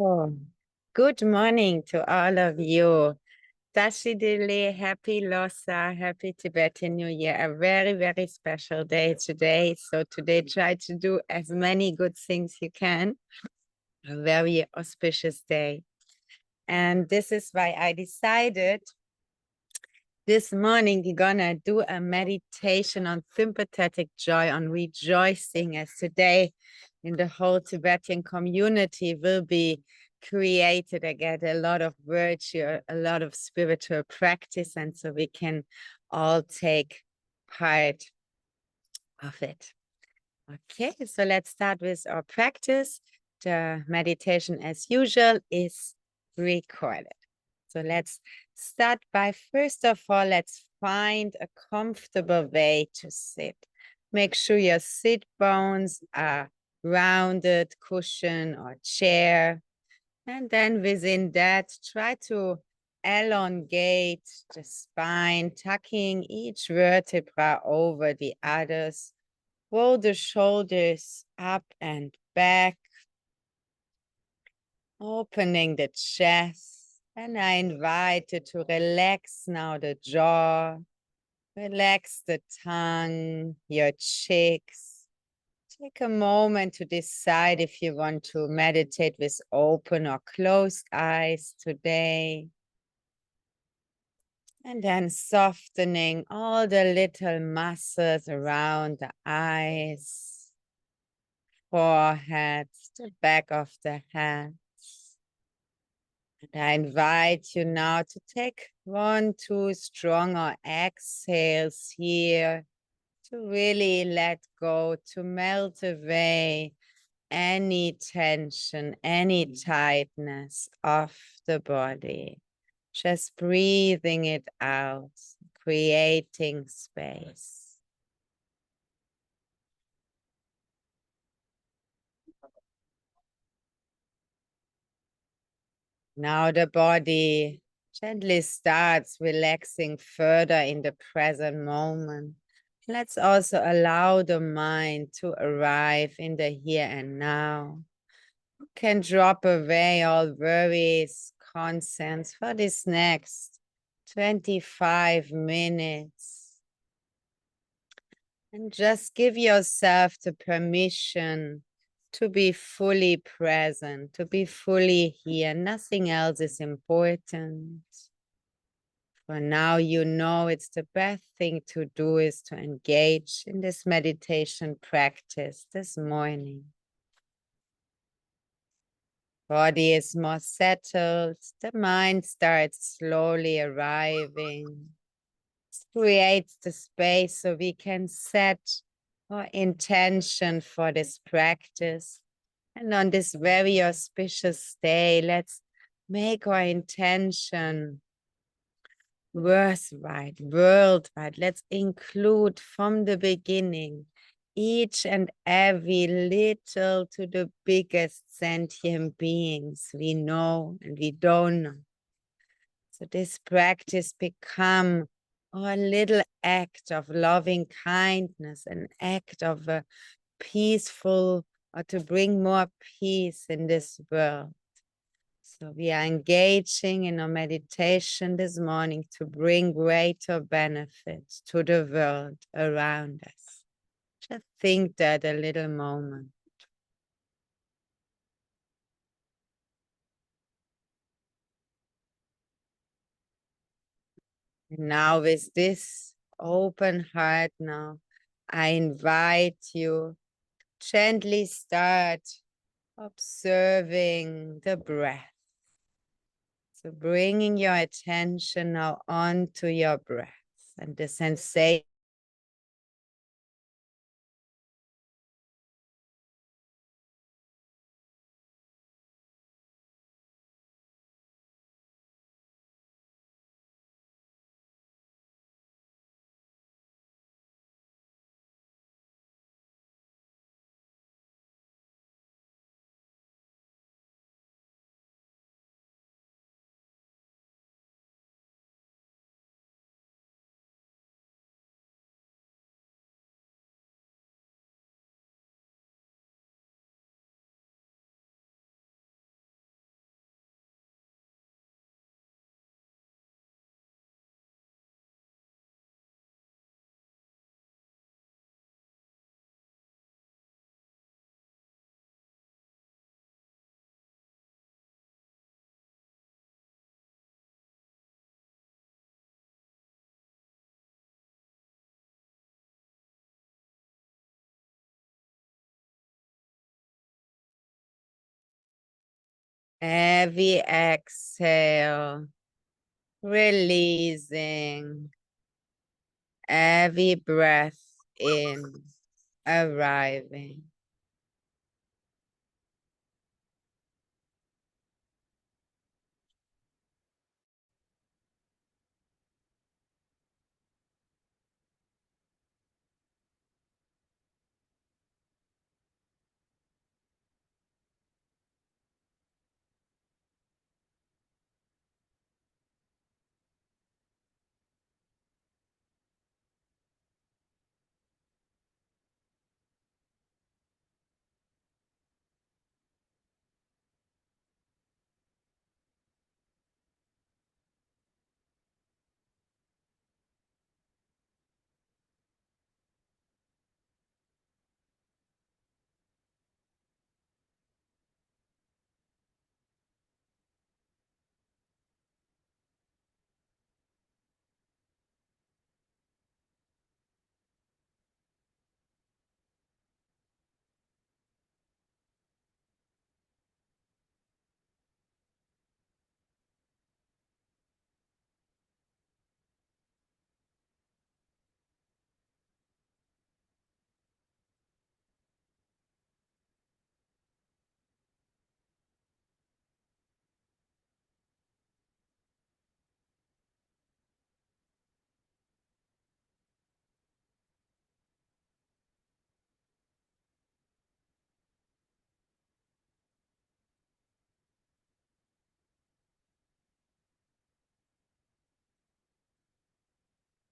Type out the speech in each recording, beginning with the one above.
Oh, good morning to all of you. Tashi Delhi, happy Losar, happy Tibetan New Year. A very, very special day today. So today try to do as many good things you can. A very auspicious day. And this is why I decided this morning we're gonna do a meditation on sympathetic joy, on rejoicing, as today in the whole Tibetan community will be created again a lot of virtue, a lot of spiritual practice, and so we can all take part of it. Okay, so let's start with our practice. The meditation, as usual, is recorded. So let's start by, first of all, let's find a comfortable way to sit. Make sure your sit bones are rounded, cushion or chair. And then within that, try to elongate the spine, tucking each vertebra over the others. Roll the shoulders up and back, opening the chest. And I invite you to relax now the jaw, relax the tongue, your cheeks. Take a moment to decide if you want to meditate with open or closed eyes today. And then softening all the little muscles around the eyes, forehead, the back of the head. And I invite you now to take 1, 2 stronger exhales here to really let go, to melt away any tension, any tightness of the body. Just breathing it out, creating space. Now the body gently starts relaxing further in the present moment. Let's also allow the mind to arrive in the here and now. You can drop away all worries, concerns for this next 25 minutes. And just give yourself the permission to be fully present, to be fully here. Nothing else is important. For now, you know it's the best thing to do is to engage in this meditation practice this morning. Body is more settled. The mind starts slowly arriving. Creates the space so we can set our intention for this practice. And on this very auspicious day, let's make our intention worthwhile, worldwide. Let's include from the beginning each and every little to the biggest sentient beings we know and we don't know. So this practice become a little act of loving kindness, an act of a peaceful, or to bring more peace in this world. So we are engaging in our meditation this morning to bring greater benefits to the world around us. Just think that a little moment. And now with this open heart now, I invite you gently start observing the breath. So bringing your attention now onto your breath and the sensation Heavy exhale, releasing. Heavy breath in, arriving.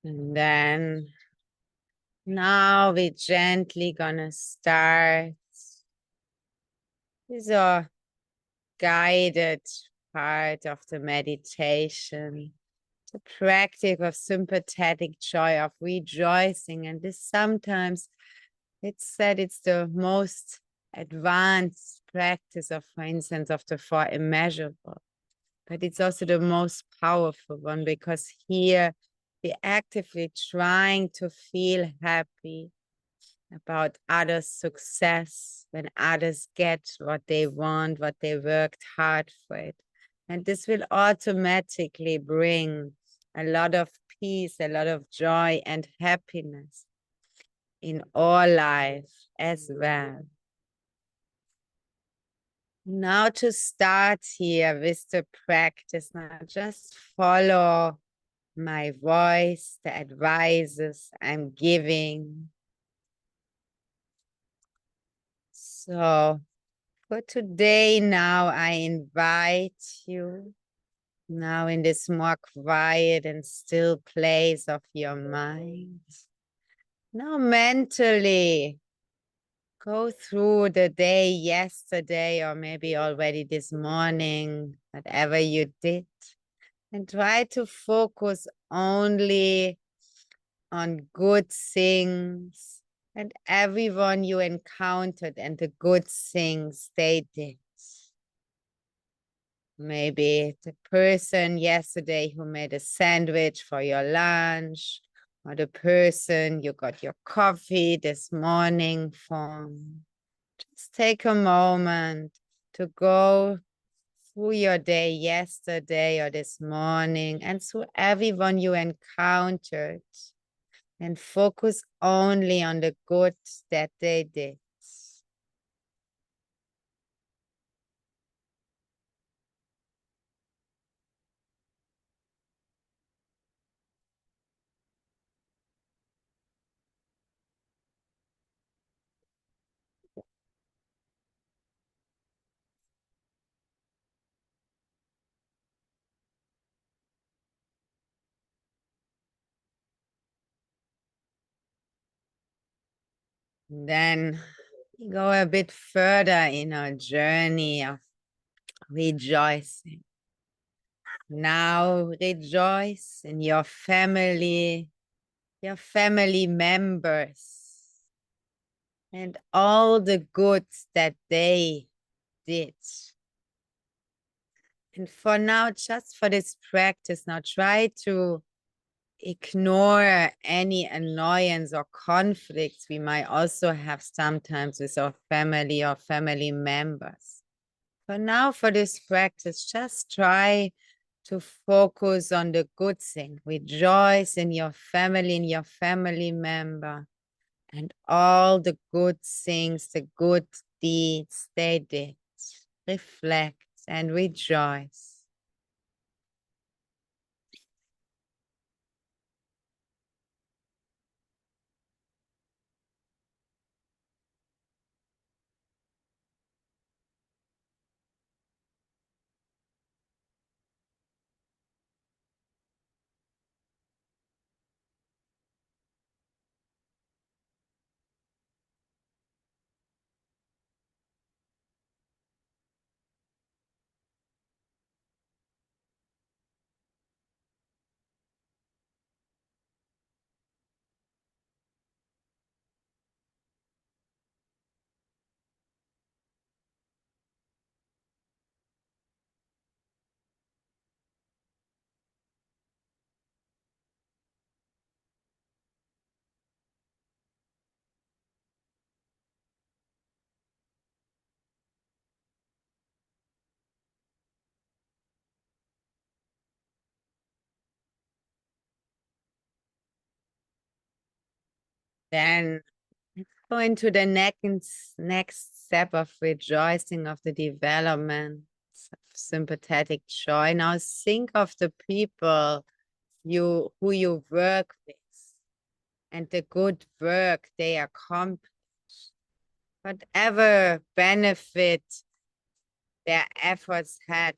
And then now we gently gonna start this guided part of the meditation, the practice of sympathetic joy, of rejoicing. And this sometimes it's said it's the most advanced practice of, for instance, of the four immeasurable. But it's also the most powerful one because here we're actively trying to feel happy about others' success, when others get what they want, what they worked hard for it. And this will automatically bring a lot of peace, a lot of joy and happiness in our life as well. Now to start here with the practice, now just follow my voice, the advices I'm giving. So for today, now I invite you now in this more quiet and still place of your mind. Now mentally go through the day yesterday or maybe already this morning, whatever you did, and try to focus only on good things and everyone you encountered and the good things they did. Maybe the person yesterday who made a sandwich for your lunch, or the person you got your coffee this morning from. Just take a moment to go through your day yesterday or this morning and through everyone you encountered and focus only on the good that they did. Then go a bit further in our journey of rejoicing. Now rejoice in your family members, and all the good that they did. And for now, just for this practice, now try to ignore any annoyance or conflicts we might also have sometimes with our family or family members. For now, for this practice, just try to focus on the good thing. Rejoice in your family member, and all the good things, the good deeds they did. Reflect and rejoice. Then go into the next step of rejoicing of the development of sympathetic joy. Now think of the people who you work with and the good work they accomplish. Whatever benefit their efforts had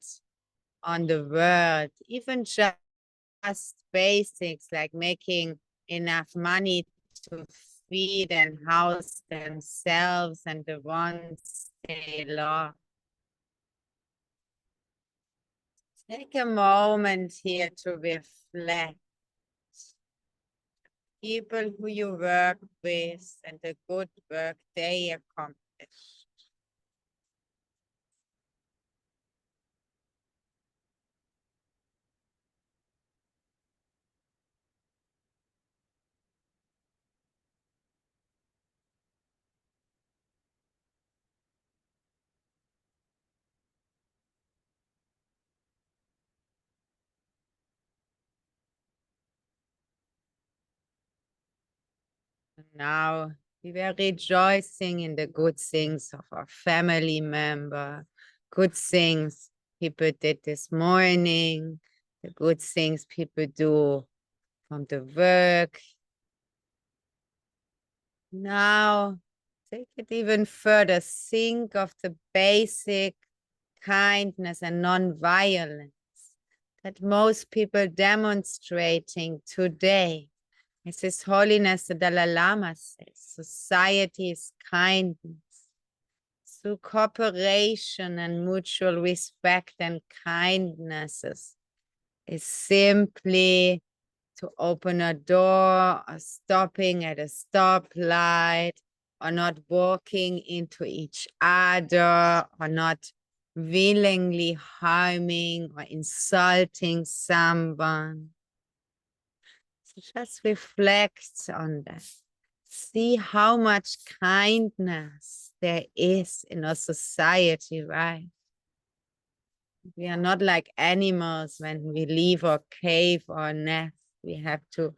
on the world, even just basics like making enough money to feed and house themselves and the ones they love. Take a moment here to reflect. People who you work with and the good work they accomplish. Now we were rejoicing in the good things of our family member, good things people did this morning, the good things people do from the work. Now take it even further. Think of the basic kindness and non-violence that most people demonstrating today. As His Holiness the Dalai Lama says, society is kindness. Through cooperation and mutual respect and kindnesses is simply to open a door or stopping at a stoplight or not walking into each other or not willingly harming or insulting someone. So just reflect on that. See how much kindness there is in our society, right? We are not like animals when we leave our cave or nest. We have to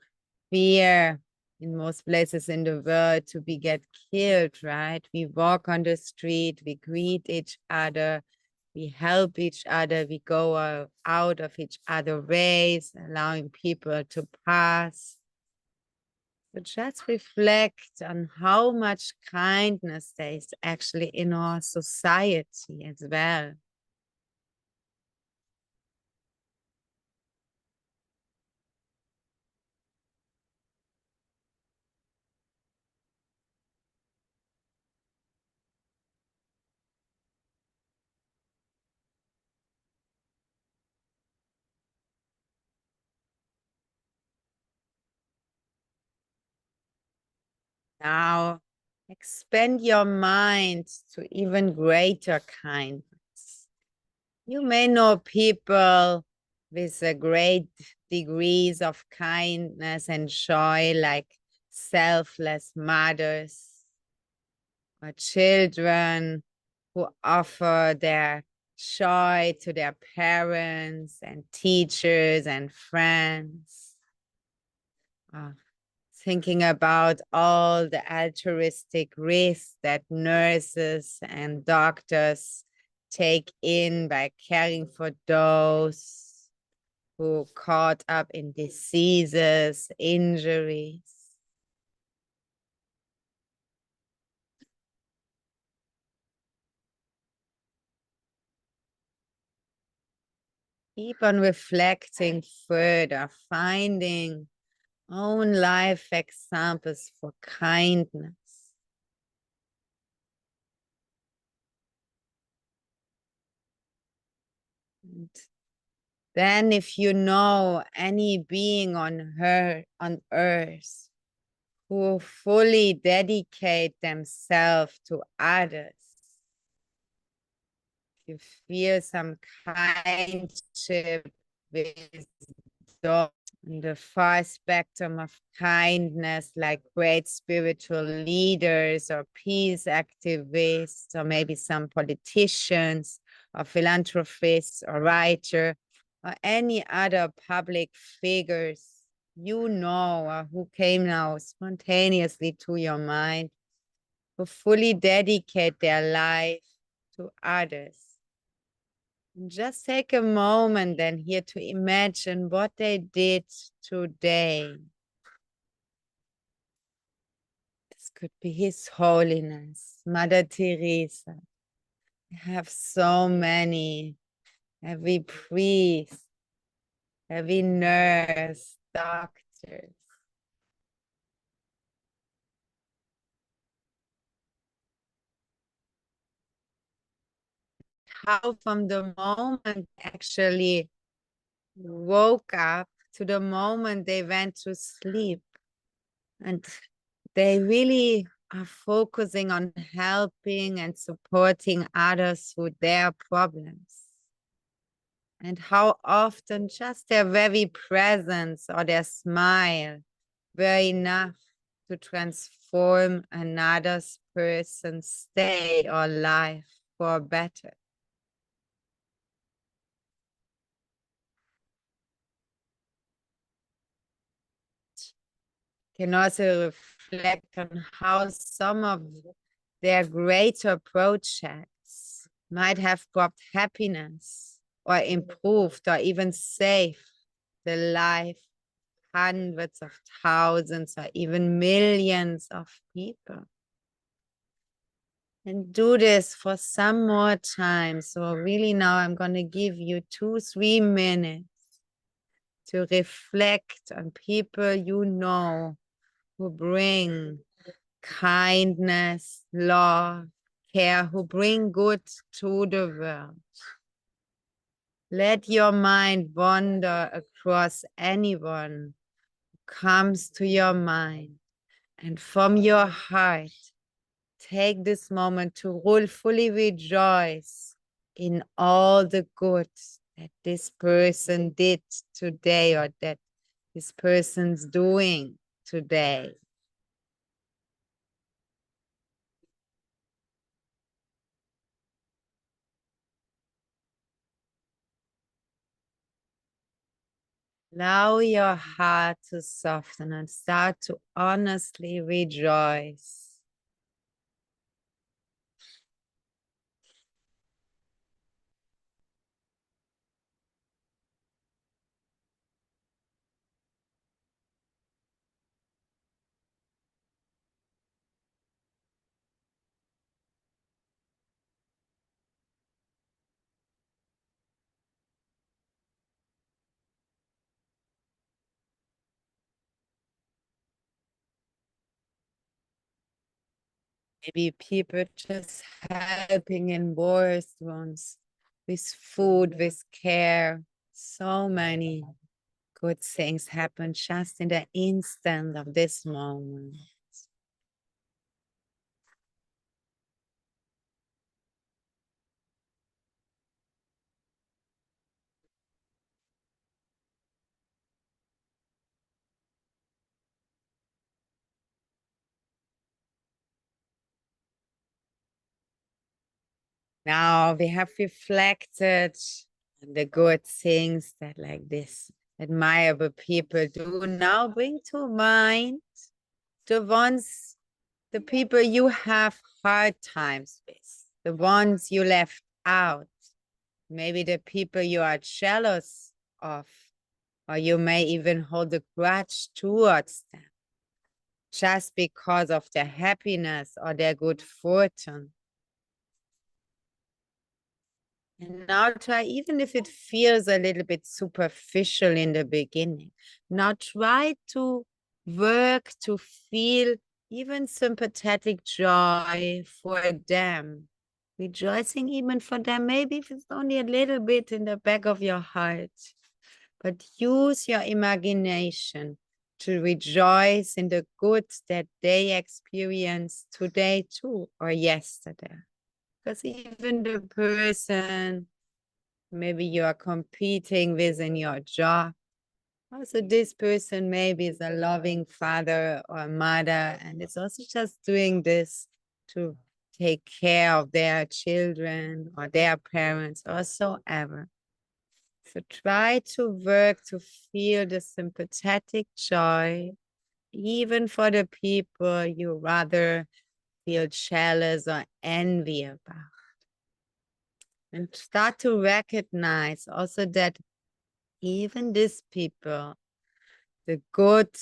fear in most places in the world to be get killed, right? We walk on the street, we greet each other, we help each other, we go out of each other's ways, allowing people to pass. So just reflect on how much kindness there is actually in our society as well. Now, expand your mind to even greater kindness. You may know people with a great degrees of kindness and joy, like selfless mothers or children who offer their joy to their parents and teachers and friends. Thinking about all the altruistic risks that nurses and doctors take in by caring for those who caught up in diseases, injuries. Keep on reflecting further, finding own life examples for kindness. And then if you know any being on earth who fully dedicate themselves to others, you feel some kindship with those in the far spectrum of kindness, like great spiritual leaders or peace activists, or maybe some politicians or philanthropists or writer or any other public figures you know or who came now spontaneously to your mind, who fully dedicate their life to others. Just take a moment then here to imagine what they did today. This could be His Holiness, Mother Teresa. We have so many, every priest, every nurse, doctors. How from the moment actually woke up to the moment they went to sleep. And they really are focusing on helping and supporting others with their problems. And how often just their very presence or their smile were enough to transform another person's day or life for better. Can also reflect on how some of their greater projects might have brought happiness or improved or even saved the life hundreds of thousands or even millions of people. And do this for some more time. So really now I'm going to give you 2-3 minutes to reflect on people you know who bring kindness, love, care, who bring good to the world. Let your mind wander across anyone who comes to your mind, and from your heart, take this moment to fully rejoice in all the good that this person did today or that this person's doing today. Allow your heart to soften and start to honestly rejoice. Maybe people just helping in war zones with food, with care. So many good things happen just in the instant of this moment. Now we have reflected on the good things that like this admirable people do. Now bring to mind the ones, the people you have hard times with, the ones you left out, maybe the people you are jealous of, or you may even hold a grudge towards them just because of their happiness or their good fortune. And now try, even if it feels a little bit superficial in the beginning, now try to work to feel even sympathetic joy for them, rejoicing even for them, maybe if it's only a little bit in the back of your heart. But use your imagination to rejoice in the good that they experienced today too, or yesterday. Because even the person maybe you are competing with in your job, also this person maybe is a loving father or mother, and it's also just doing this to take care of their children or their parents or so ever. So try to work to feel the sympathetic joy, even for the people you rather feel jealous or envy about. And start to recognize also that even these people, the good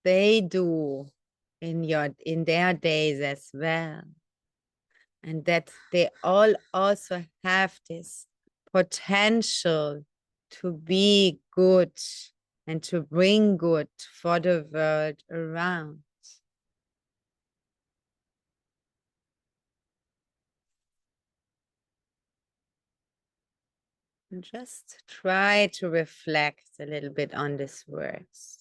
they do in their days as well, and that they all also have this potential to be good and to bring good for the world around. And just try to reflect a little bit on these words.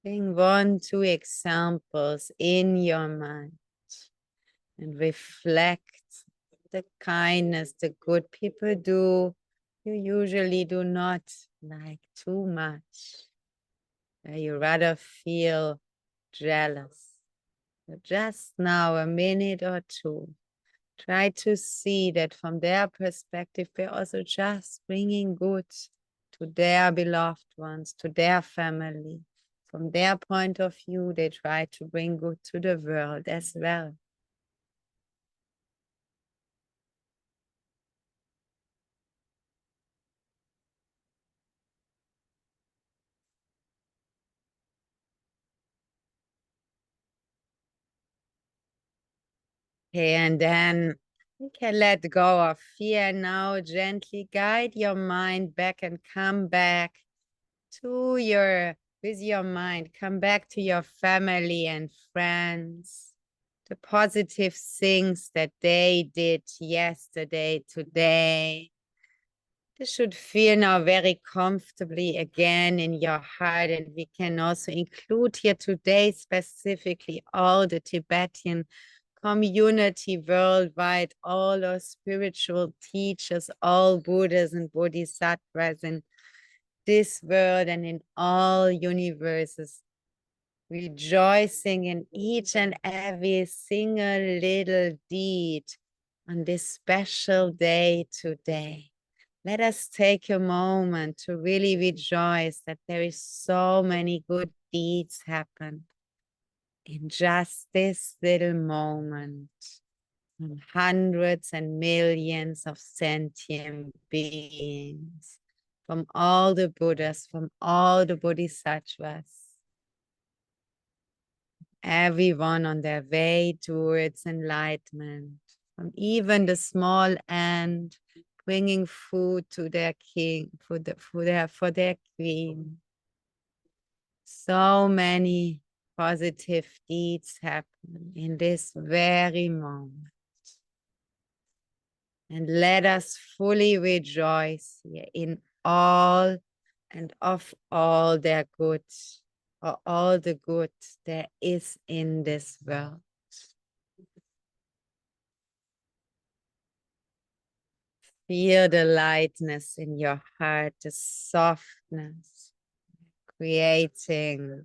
Bring 1, 2 examples in your mind and reflect the kindness the good people do. You usually do not like too much. You rather feel jealous. But just now, a minute or two, try to see that from their perspective, they're also just bringing good to their beloved ones, to their family. From their point of view, they try to bring good to the world as well. Okay, and then you can let go of fear now. Gently guide your mind back and come back to with your mind, come back to your family and friends, the positive things that they did yesterday, today. This should feel now very comfortably again in your heart. And we can also include here today specifically all the Tibetan community worldwide, all our spiritual teachers, all Buddhas and Bodhisattvas in this world and in all universes, rejoicing in each and every single little deed on this special day today. Let us take a moment to really rejoice that there is so many good deeds happen in just this little moment. And hundreds and millions of sentient beings from all the Buddhas, from all the Bodhisattvas, everyone on their way towards enlightenment, from even the small ant bringing food to their king, for their queen. So many positive deeds happen in this very moment. And let us fully rejoice here in all and of all their good, or all the good there is in this world. Feel the lightness in your heart, the softness, creating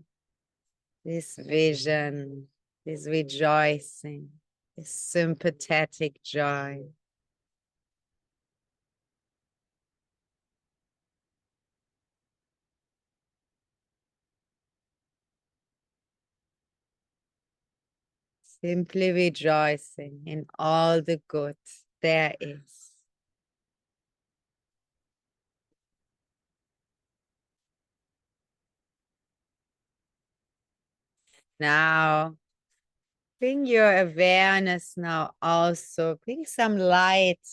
this vision, this rejoicing. a sympathetic joy. Simply rejoicing in all the good there is. Now, bring your awareness now also, bring some light,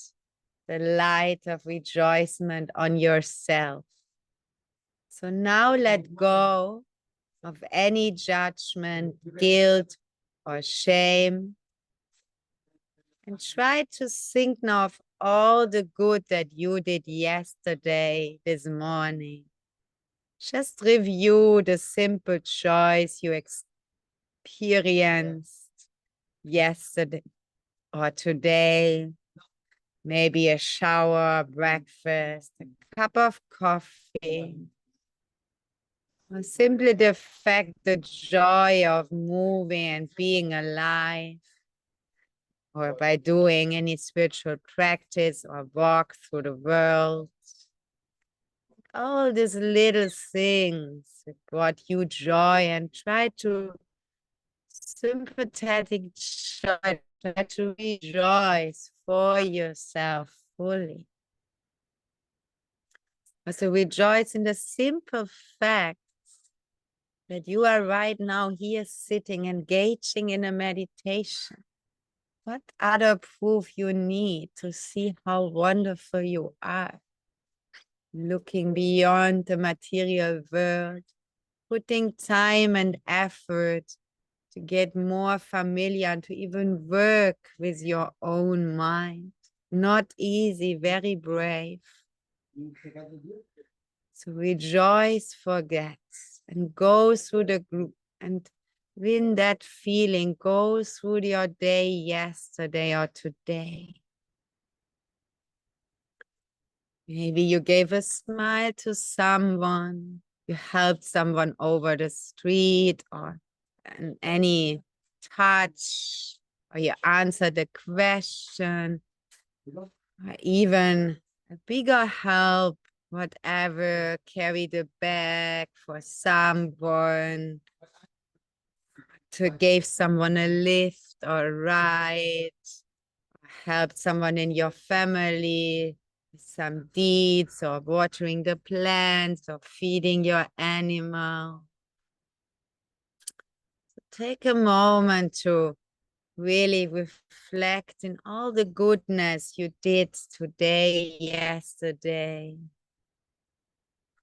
the light of rejoicement on yourself. So now let go of any judgment, guilt, or shame. And try to think now of all the good that you did yesterday, this morning. Just review the simple choice you experienced yesterday or today. Maybe a shower, breakfast, a cup of coffee. Or simply the fact, the joy of moving and being alive. Or by doing any spiritual practice or walk through the world. All these little things that brought you joy, and try to sympathetic joy, try to rejoice for yourself fully. Also rejoice in the simple fact that you are right now here sitting, engaging in a meditation. What other proof you need to see how wonderful you are? Looking beyond the material world, putting time and effort to get more familiar and to even work with your own mind. Not easy, very brave. So rejoice, forget, and go through the group, and when that feeling, go through your day yesterday or today. Maybe you gave a smile to someone, you helped someone over the street, or any touch, or you answered a question, or even a bigger help, whatever, carry the bag for someone, to give someone a lift or a ride, help someone in your family, some deeds, or watering the plants, or feeding your animal. So take a moment to really reflect in all the goodness you did today, yesterday.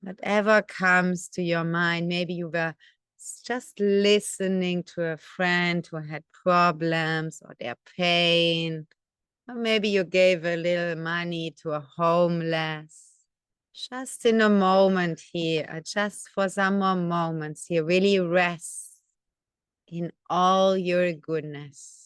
Whatever comes to your mind, maybe you were just listening to a friend who had problems or their pain, or maybe you gave a little money to a homeless. Just in a moment here, just for some more moments here, really rest in all your goodness.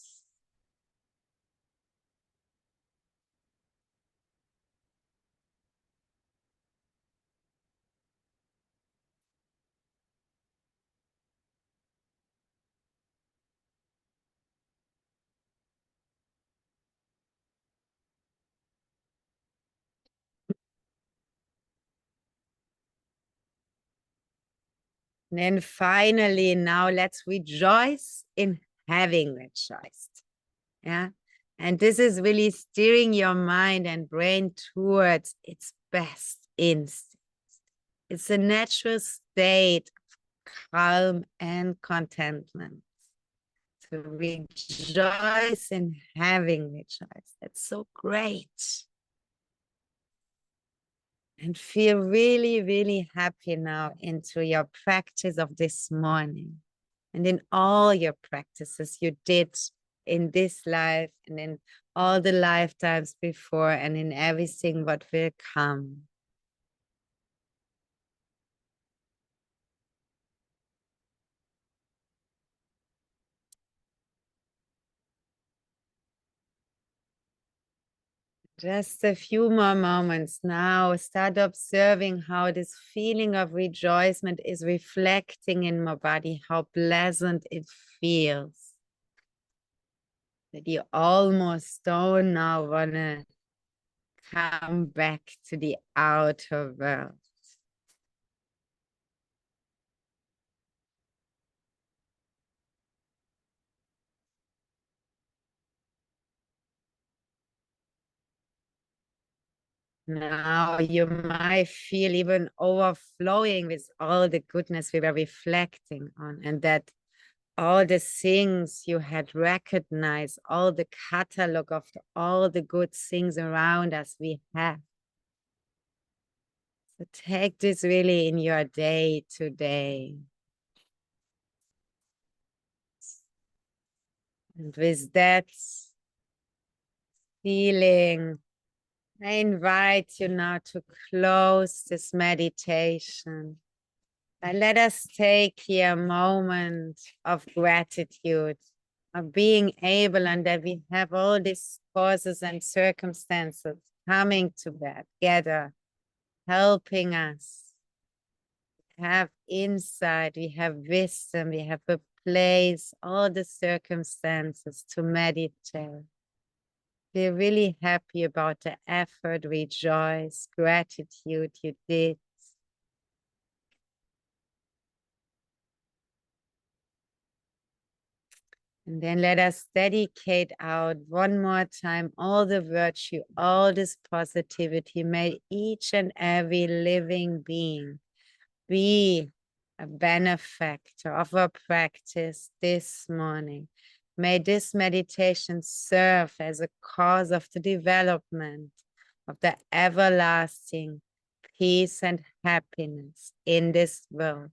And then finally, now let's rejoice in having rejoiced. Yeah. And this is really steering your mind and brain towards its best instinct. It's a natural state of calm and contentment. To rejoice in having rejoiced. That's so great. And feel really, really happy now into your practice of this morning, and in all your practices you did in this life and in all the lifetimes before, and in everything what will come. Just a few more moments now. Start observing how this feeling of rejoicement is reflecting in my body, how pleasant it feels. that you almost don't now want to come back to the outer world. Now you might feel even overflowing with all the goodness we were reflecting on, and that all the things you had recognized, all the catalog of all the good things around us we have. So take this really in your day today. And with that feeling, I invite you now to close this meditation. And let us take here a moment of gratitude, of being able, and that we have all these causes and circumstances coming together, helping us have insight, we have wisdom, we have a place, all the circumstances to meditate. We're really happy about the effort, rejoice, gratitude you did. And then let us dedicate out one more time all the virtue, all this positivity. May each and every living being be a benefactor of our practice this morning. May this meditation serve as a cause of the development of the everlasting peace and happiness in this world.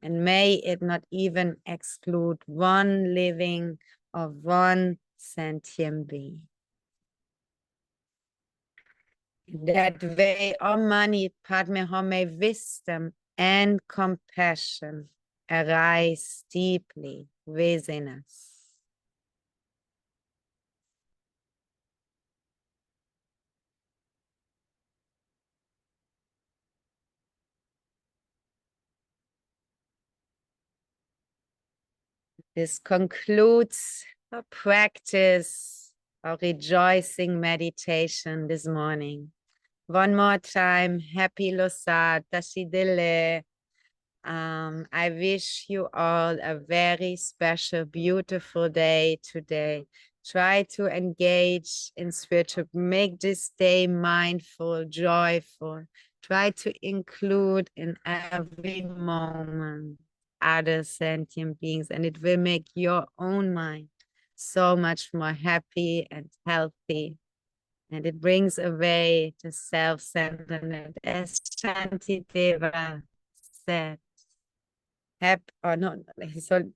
And may it not even exclude one living or one sentient being. That way, Om Mani Padme Hum, may wisdom and compassion arise deeply within us. This concludes our practice, our rejoicing meditation this morning. One more time, happy Losar, Tashi Dele. I wish you all a very special, beautiful day today. Try to engage in spiritual, make this day mindful, joyful. Try to include in every moment other sentient beings, and it will make your own mind so much more happy and healthy. And it brings away the self-centeredness, as Shantideva said. Or not, so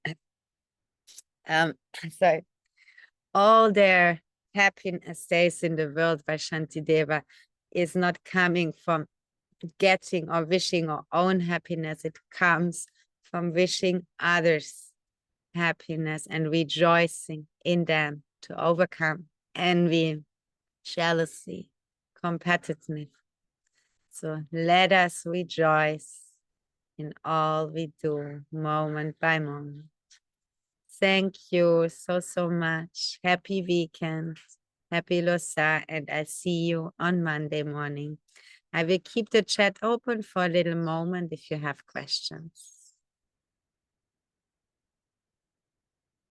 um so all their happiness stays in the world by Shantideva is not coming from getting or wishing our own happiness. It comes from wishing others happiness and rejoicing in them to overcome envy, jealousy, competitiveness. So let us rejoice in all we do, moment by moment. Thank you so much. Happy weekend. Happy Losa, and I'll see you on Monday morning. I will keep the chat open for a little moment if you have questions.